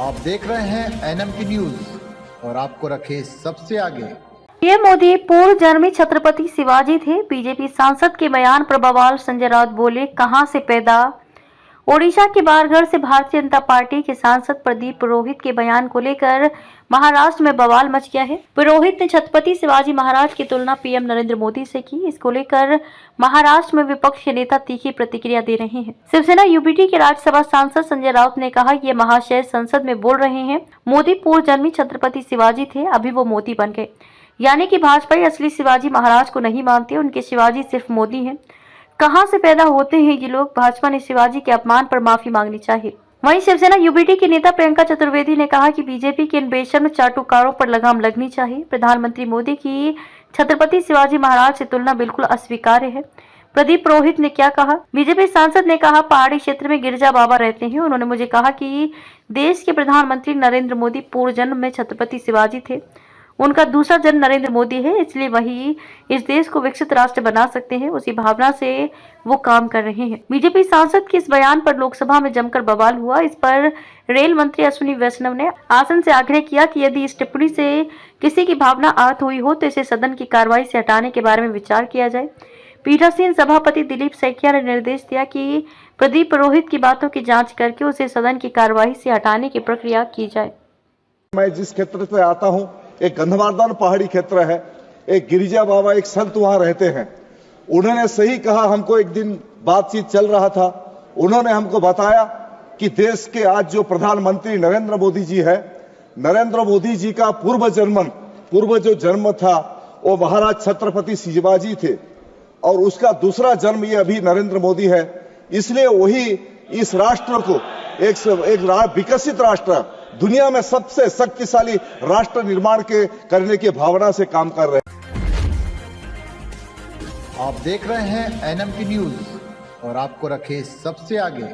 आप देख रहे हैं NMT न्यूज और आपको रखे सबसे आगे। पीएम मोदी पूर्व जन्मी छत्रपति शिवाजी थे। बीजेपी सांसद के बयान पर बवाल। संजय राउत बोले, कहां से पैदा। ओडिशा के बारगढ़ से भारतीय जनता पार्टी के सांसद प्रदीप पुरोहित के बयान को लेकर महाराष्ट्र में बवाल मच गया है। पुरोहित ने छत्रपति शिवाजी महाराज की तुलना पीएम नरेंद्र मोदी से की। इसको लेकर महाराष्ट्र में विपक्ष के नेता तीखी प्रतिक्रिया दे रहे हैं। शिवसेना यूबीटी के राज्यसभा सांसद संजय राउत ने कहा, ये महाशय संसद में बोल रहे हैं, मोदी पूर्व जन्मी छत्रपति शिवाजी थे, अभी वो मोदी बन गए। यानी कि भाजपा असली शिवाजी महाराज को नहीं मानते, उनके शिवाजी सिर्फ मोदी हैं। कहां से पैदा होते हैं ये लोग। भाजपा ने शिवाजी के अपमान पर माफी मांगनी चाहिए। वहीं शिवसेना यूबीटी की नेता प्रियंका चतुर्वेदी ने कहा कि बीजेपी के इन बेशर्म चाटुकारों पर लगाम लगनी चाहिए। प्रधानमंत्री मोदी की छत्रपति शिवाजी महाराज से तुलना बिल्कुल अस्वीकार्य है। प्रदीप पुरोहित ने क्या कहा। बीजेपी सांसद ने कहा, पहाड़ी क्षेत्र में गिरजा बाबा रहते हैं। उन्होंने मुझे कहा कि देश के प्रधानमंत्री नरेंद्र मोदी पूर्व जन्म में छत्रपति शिवाजी थे, उनका दूसरा जन्म नरेंद्र मोदी है, इसलिए वही इस देश को विकसित राष्ट्र बना सकते हैं। उसी भावना से वो काम कर रहे हैं। बीजेपी सांसद के इस बयान पर लोकसभा में जमकर बवाल हुआ। इस पर रेल मंत्री अश्विनी वैष्णव ने आसन से आग्रह किया कि यदि इस टिप्पणी से किसी की भावना आहत हुई हो तो इसे सदन की कार्रवाई से हटाने के बारे में विचार किया जाए। पीठासीन सभापति दिलीप सैकिया ने निर्देश दिया कि प्रदीप पुरोहित की बातों की जाँच करके उसे सदन की कार्रवाई से हटाने की प्रक्रिया की जाए। मैं जिस क्षेत्र से आता हूँ, एक गंधमार्दन पहाड़ी क्षेत्र है। एक गिरिजा बाबा, एक संत वहां रहते हैं। उन्होंने सही कहा। हमको एक दिन बातचीत चल रहा था, उन्होंने हमको बताया कि देश के आज जो प्रधानमंत्री नरेंद्र मोदी जी है, नरेंद्र मोदी जी का पूर्व जो जन्म था वो महाराज छत्रपति शिवाजी थे और उसका दूसरा जन्म ये अभी नरेंद्र मोदी है। इसलिए वही इस राष्ट्र को एक विकसित राष्ट्र, दुनिया में सबसे शक्तिशाली राष्ट्र निर्माण करने की भावना से काम कर रहे हैं। आप देख रहे हैं NMT न्यूज और आपको रखे सबसे आगे।